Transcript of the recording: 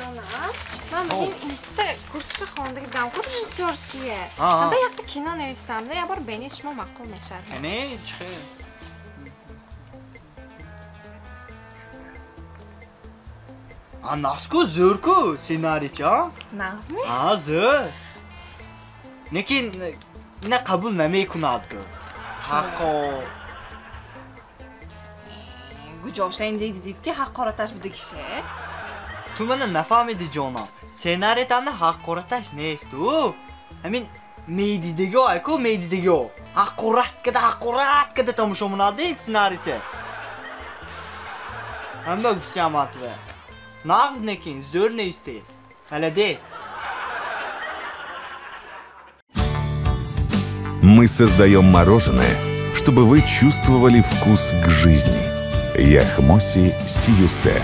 Anam, ben bugün işte kursish xonadagi damkur rejissyorskiye. Ben yakta kino nevistamda ya bir beni içme makul meşhur. Ne çıkıyor? Nasku zo'rku ssenariychi ha? Nağzmi? Ha, zo'r. Lekin ne qabul namakunadi. Haqqo. Gujosh injaydi deydi-ki, haqorat bu kishi. Tu mana nafahmidi jonim. Ssenariydan haqoratash nestu? Amin meydidagi ayku meydidagi. Haqoratkada tomoshabinadi ssenariyda. Hamma gufsiyamati. Nağz nekin zo'r ne istey. Молодец. Мы создаем мороженое, чтобы вы чувствовали вкус к жизни. Яхмоси Сиюсе.